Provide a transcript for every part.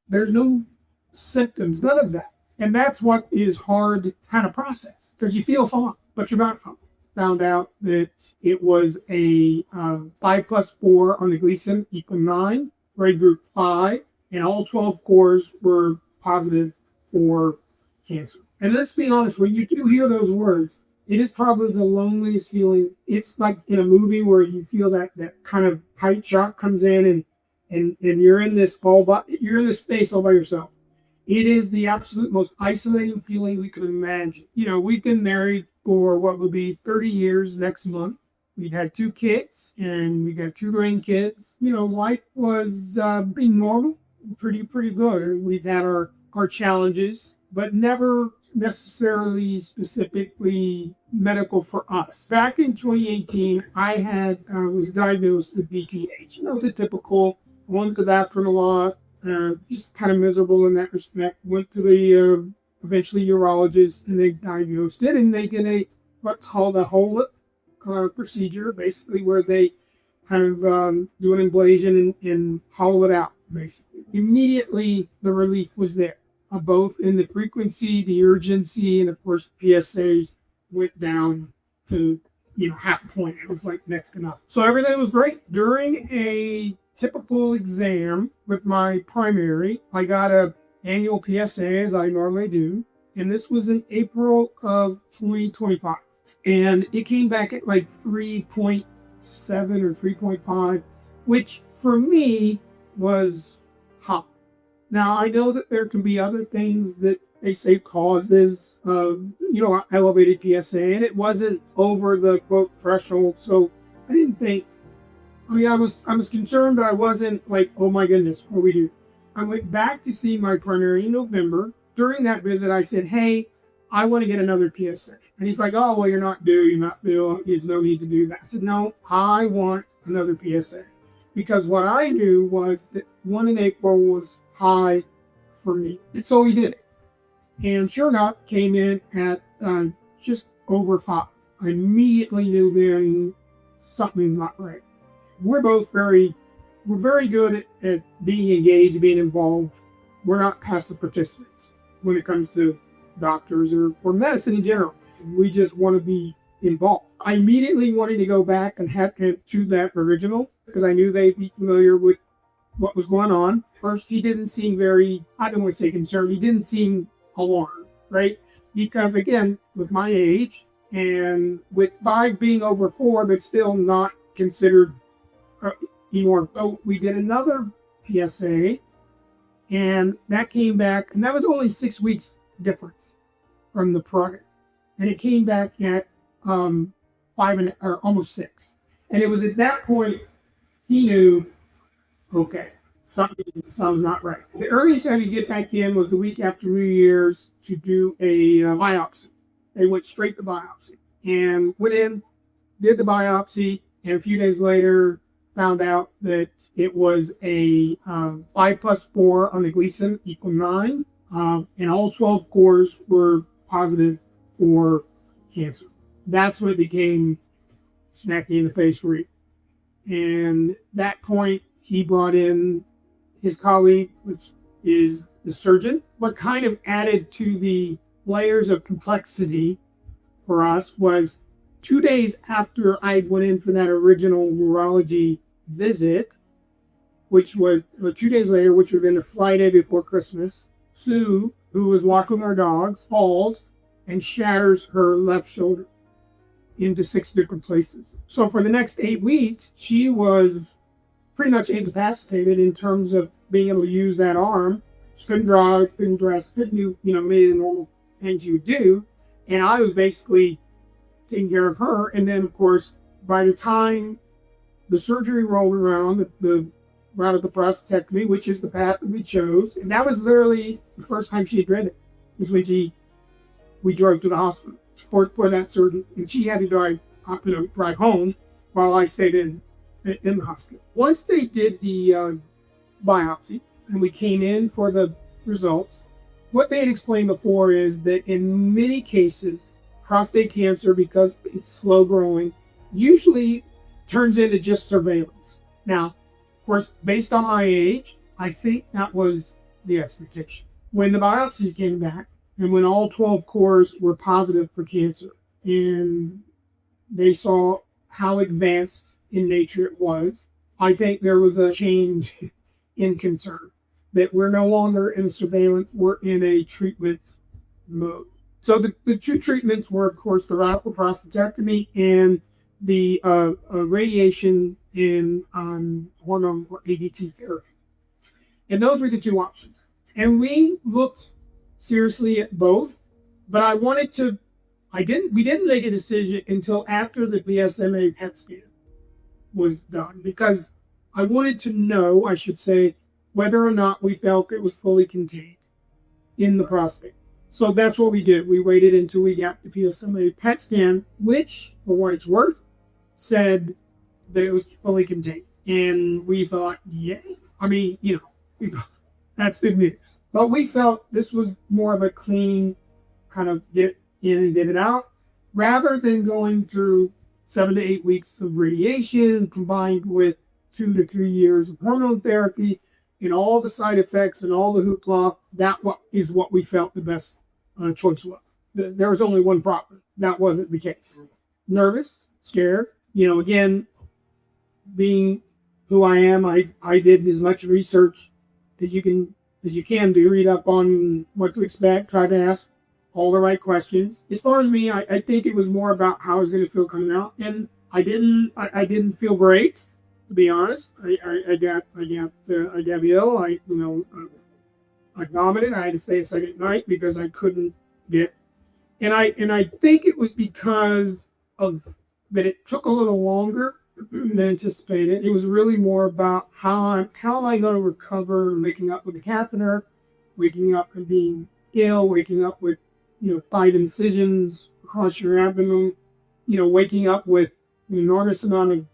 There's no symptoms, none of that. And that's what is hard to kind of process because you feel fine, but you're not fine. Found out that it was a 5+4 on the Gleason equal 9, grade group 5, and all 12 cores were positive for cancer. And let's be honest, when you do hear those words, it is probably the loneliest feeling. It's like in a movie where you feel that kind of tight shot comes in and you're in this you're in this space all by yourself. It is the absolute most isolating feeling we could imagine. You know, we've been married for what will be 30 years next month. We'd had 2 kids and we got 2 grandkids. You know, life was pretty normal, pretty good. We've had our challenges, but never necessarily specifically medical for us. Back in 2018, I was diagnosed with BPH. You know, the typical, went to that for a lot, just kind of miserable in that respect. Went to the eventually urologist, and they diagnosed it, and they did what's called a whole lip procedure, basically where they kind of do an ablation and hollow it out, basically. Immediately, the relief was there, both in the frequency, the urgency, and of course, PSA went down to, half a point. It was like next to nothing. So everything was great. During a typical exam with my primary, I got a annual PSA as I normally do, and this was in April of 2025. And it came back at like 3.7 or 3.5, which for me was high. Now, I know that there can be other things that they say causes, elevated PSA, and it wasn't over the quote threshold. So I didn't think, I was concerned, but I wasn't like, oh my goodness, what do we do? I went back to see my primary in November. During that visit, I said, hey, I want to get another PSA. And he's like, oh, well, you're not due. There's no need to do that. I said, no, I want another PSA. Because what I knew was that 1 in April was high for me. And so he did it. And sure enough, came in at just over 5. I immediately knew then something's not right. We're very good at being engaged, being involved. We're not passive participants when it comes to doctors or medicine in general. We just want to be involved. I immediately wanted to go back and have to that original because I knew they'd be familiar with what was going on. First, he didn't seem I don't want to say concerned, he didn't seem alarmed, right? Because again, with my age and with 5 being over 4, but still not considered anymore. So we did another PSA, and that came back, and that was only 6 weeks difference from the prior, and it came back at 5 or almost 6, and it was at that point he knew, okay, something's not right. The earliest I could get back in was the week after New Year's to do a biopsy. They went straight to biopsy and went in, did the biopsy, and a few days later found out that it was a 5+4 on the Gleason equal 9, and all 12 cores were positive for cancer. That's when it became smacky in the face for you. And that point, he brought in his colleague, which is the surgeon. What kind of added to the layers of complexity for us was 2 days after I went in for that original urology visit, which was 2 days later, which would have been the Friday before Christmas, Sue, who was walking our dogs, falls and shatters her left shoulder into 6 different places. So for the next 8 weeks, she was pretty much incapacitated in terms of being able to use that arm. She couldn't drive, couldn't dress, couldn't do, many of the normal things you would do. And I was basically taking care of her. And then, of course, by the time the surgery rolled around, the route of the prostatectomy, which is the path that we chose, and that was literally the first time she had read it, was when we drove to the hospital for that surgery, and she had to drive home while I stayed in the hospital. Once they did the biopsy and we came in for the results, what they had explained before is that in many cases, prostate cancer, because it's slow growing, usually turns into just surveillance. Now, of course, based on my age, I think that was the expectation. When the biopsies came back, and when all 12 cores were positive for cancer, and they saw how advanced in nature it was, I think there was a change in concern that we're no longer in surveillance, we're in a treatment mode. So the two treatments were, of course, the radical prostatectomy and the radiation in hormone or ADT therapy. And those were the two options. And we looked seriously at both, but we didn't make a decision until after the PSMA PET scan was done, because I wanted to know, I should say, whether or not we felt it was fully contained in the prostate. So that's what we did. We waited until we got the PSMA PET scan, which, for what it's worth, said that it was fully contained. And we thought, yeah, we thought that's good news. But we felt this was more of a clean kind of get in and get it out, rather than going through 7 to 8 weeks of radiation combined with 2 to 3 years of hormone therapy and all the side effects and all the hoopla. That is what we felt the best choice was. There was only one problem. That wasn't the case. Nervous, scared. Again, being who I am, I did as much research as you can do. Read up on what to expect. Try to ask all the right questions. As far as me, I think it was more about how I was going to feel coming out, and I didn't feel great, to be honest. I got ill. I vomited. I had to stay a second night because I couldn't get, and I think it was because of that it took a little longer than anticipated. It was really more about how am I going to recover, waking up with a catheter, waking up and being ill, waking up with 5 incisions across your abdomen, waking up with an enormous amount of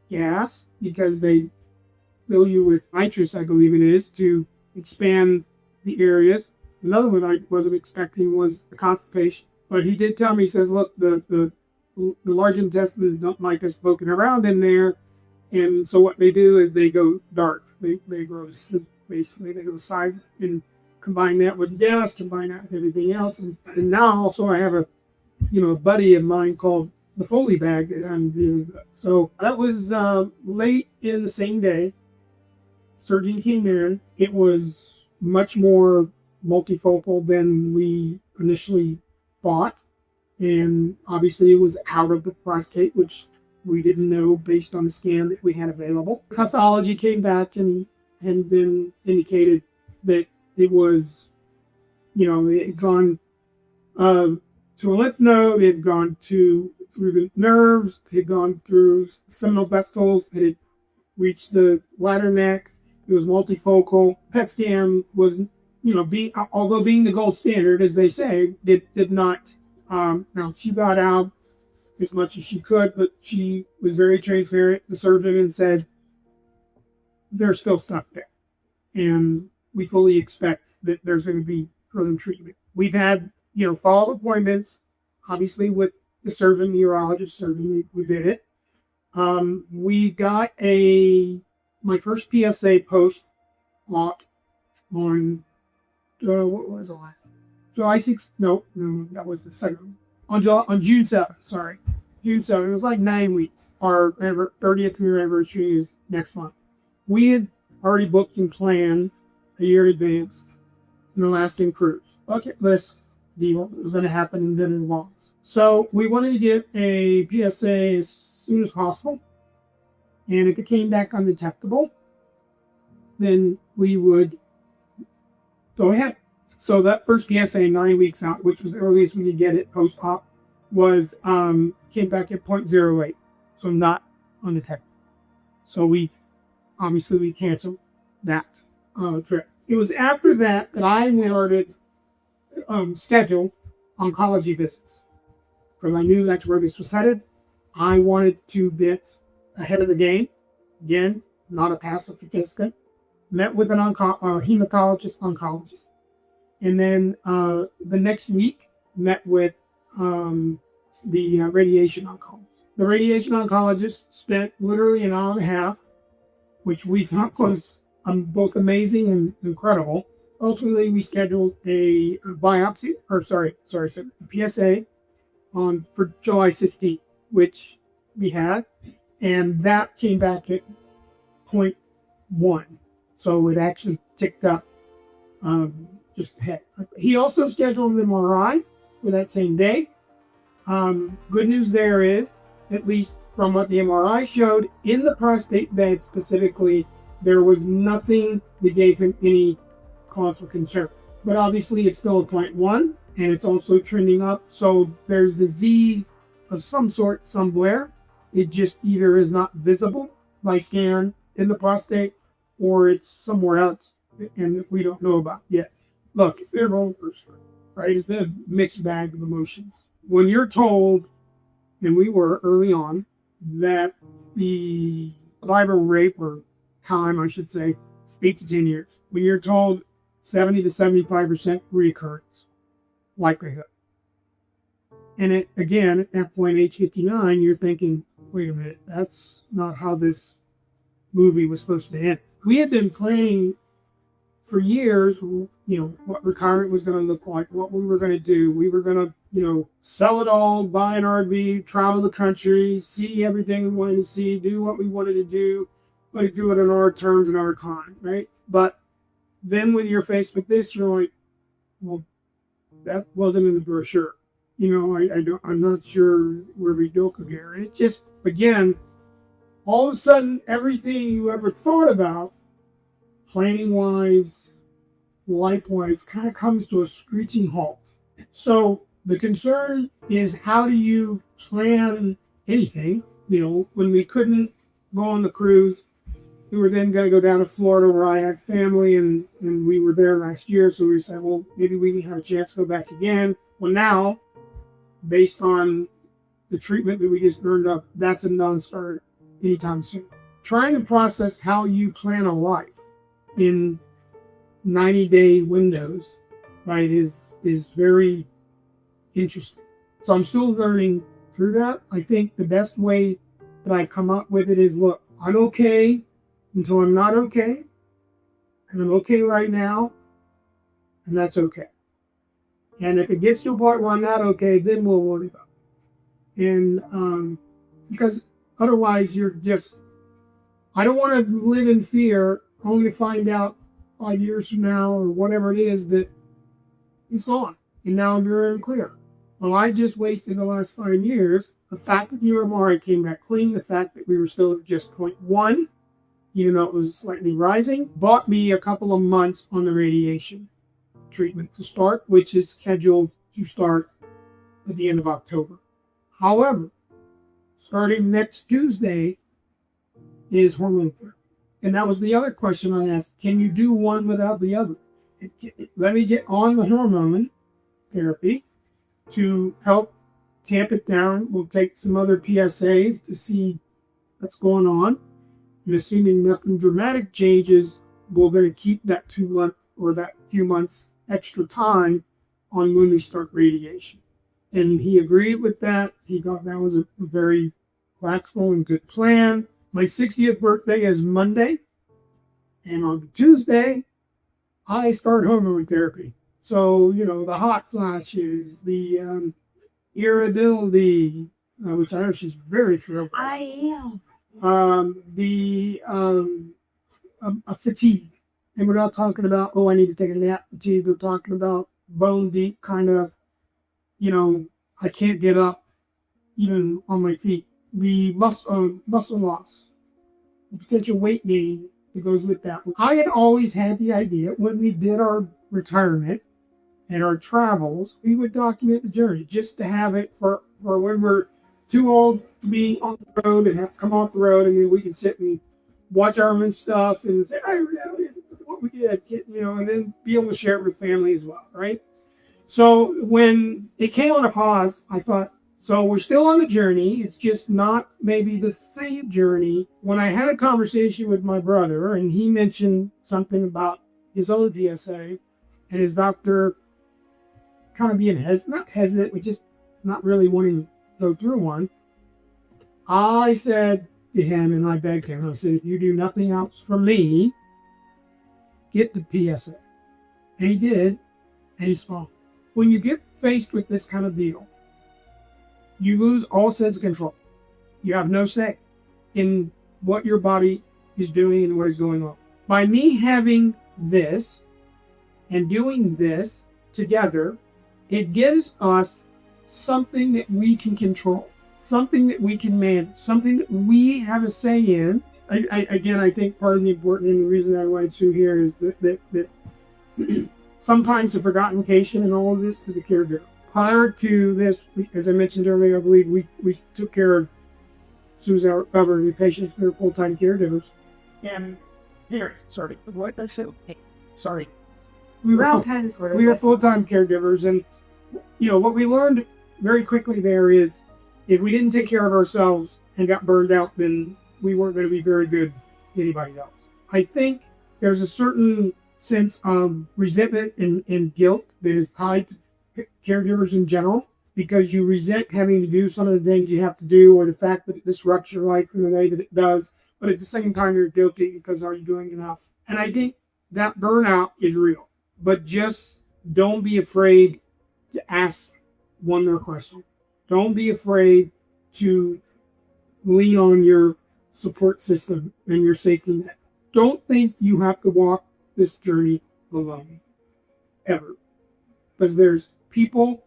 gas because they fill you with nitrous, I believe it is, to expand the areas. Another one I wasn't expecting was the constipation. But he did tell me, he says, look, the large intestines don't like us poking around in there. And so what they do is they go dark. They grow, basically, they go size and combine that with gas, combine that with everything else. And now also I have a buddy of mine called the Foley bag that I'm doing. So that was late in the same day. Surgeon came in. It was much more multifocal than we initially thought. And obviously it was out of the prostate, which we didn't know based on the scan that we had available. Pathology came back and then indicated that it was, it had gone to a lymph node, it had gone through the nerves, it had gone through seminal vessels, it had reached the bladder neck. It was multifocal. PET scan was, although being the gold standard, as they say, did not. Now, she got out as much as she could, but she was very transparent, the surgeon, and said, there's still stuff there. And we fully expect that there's going to be further treatment. We've had, follow-up appointments, obviously, with the surgeon, the urologist surgeon. We did it. We got my first PSA post-op on, what was the last? July 6th? No, that was the second one. On June 7th, sorry. June 7th. It was like 9 weeks. Our 30th year anniversary is next month. We had already booked and planned a year in advance an Alaskan cruise. Bucket list deal. It was going to happen, and then it was. So we wanted to get a PSA as soon as possible. And if it came back undetectable, then we would go ahead. So that first PSA 9 weeks out, which was the earliest we could get it post-op, was came back at 0.08, so not undetectable. So we canceled that trip. It was after that I started schedule oncology visits, because I knew that's where this was headed. I wanted to get ahead of the game. Again, not a passive participant. Met with an hematologist oncologist. And then the next week, met with the radiation oncologist. The radiation oncologist spent literally an hour and a half, which we thought was both amazing and incredible, ultimately we scheduled a biopsy, or a PSA on for July 16th, which we had, and that came back at point 0.1. So it actually ticked up just ahead. He also scheduled an MRI for that same day. Good news there is, at least from what the MRI showed, in the prostate bed specifically, there was nothing that gave him any cause for concern. But obviously it's still a 0.1 and it's also trending up. So there's disease of some sort somewhere. It just either is not visible by scan in the prostate or it's somewhere else and we don't know about yet. Look, they're roller coaster, right? It's a mixed bag of emotions. When you're told, and we were early on, that the survival rate, or time I should say, is 8 to 10 years. When you're told 70 to 75% recurrence likelihood. And it, again, at that point, age 59, you're thinking, wait a minute, that's not how this movie was supposed to end. We had been planning for years, what retirement was going to look like, what we were going to do. We were going to, sell it all, buy an RV, travel the country, see everything we wanted to see, do what we wanted to do, but do it on our terms and our time, right? But then when you're faced with this, you're like, well, that wasn't in the brochure. I'm not sure where we go from here. And it just, again, all of a sudden, everything you ever thought about, planning-wise, life-wise, kind of comes to a screeching halt. So the concern is, how do you plan anything? When we couldn't go on the cruise, we were then going to go down to Florida where I had family and we were there last year. So we said, well, maybe we can have a chance to go back again. Well, now, based on the treatment that we just learned of, that's a non-starter anytime soon. Trying to process how you plan a life in 90-day windows, right, is very interesting. So I'm still learning through that. I think the best way that I come up with it is, look, I'm okay until I'm not okay, and I'm okay right now, and that's okay. And if it gets to a point where I'm not okay, then we'll worry about it. And because otherwise you're just, I don't want to live in fear only to find out 5 years from now or whatever it is that it's gone. And now I'm very unclear. Well, I just wasted the last 5 years. The fact that the MRI came back clean, the fact that we were still at just 0.1, even though it was slightly rising, bought me a couple of months on the radiation treatment to start, which is scheduled to start at the end of October. However, starting next Tuesday is hormone therapy. And that was the other question I asked. Can you do one without the other? Let me get on the hormone therapy to help tamp it down. We'll take some other PSAs to see what's going on. And assuming nothing dramatic changes, we're going to keep that 2 month or that few months extra time on when we start radiation. And he agreed with that. He thought that was a very practical and good plan. My 60th birthday is Monday. And on Tuesday, I start hormone therapy. So, the hot flashes, the irritability, which I know she's very thrilled with. I am. A fatigue. And we're not talking about, oh, I need to take a nap fatigue. We're talking about bone deep kind of, I can't get up even on my feet. The muscle loss, the potential weight gain that goes with that. I had always had the idea when we did our retirement and our travels, we would document the journey just to have it for when we're too old to be on the road and have to come off the road, and then we can sit and watch our own stuff and say, hey, what we did, and then be able to share it with family as well, right? So when it came on a pause, I thought, so we're still on the journey. It's just not maybe the same journey. When I had a conversation with my brother and he mentioned something about his own PSA and his doctor kind of being not hesitant, but just not really wanting to go through one, I said to him, and I begged him, I said, if you do nothing else for me, get the PSA. And he did, and he swallowed. When you get faced with this kind of deal, you lose all sense of control. You have no say in what your body is doing and what is going on. By me having this and doing this together, it gives us something that we can control, something that we can manage, something that we have a say in. I think part of the important and the reason I wanted to here is that sometimes the forgotten patient in all of this is the caregiver. Prior to this, as I mentioned earlier, I believe we took care of suicide recovery patients. We were full-time caregivers. And here, sorry, what I said. Sorry. We were full-time caregivers, and what we learned very quickly there is if we didn't take care of ourselves and got burned out, then we weren't going to be very good to anybody else. I think there's a certain sense of resentment and guilt that is tied to caregivers in general, because you resent having to do some of the things you have to do, or the fact that it disrupts your life in the way that it does, but at the same time you're guilty because are you doing enough? And I think that burnout is real, but just don't be afraid to ask one more question. Don't be afraid to lean on your support system and your safety net. Don't think you have to walk this journey alone, ever. Because there's people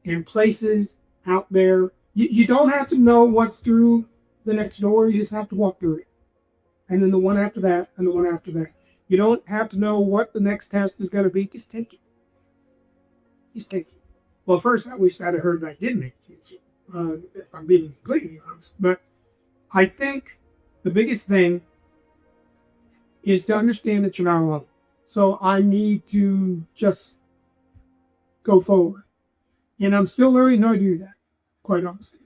and places out there. You don't have to know what's through the next door. You just have to walk through it. And then the one after that, and the one after that. You don't have to know what the next test is going to be. Just take it. Just take it. Well, first, I wish I'd have heard that I did make it. If I'm being completely honest. But I think the biggest thing is to understand that you're not alone. So I need to just go forward. And I'm still learning how to do that, quite honestly.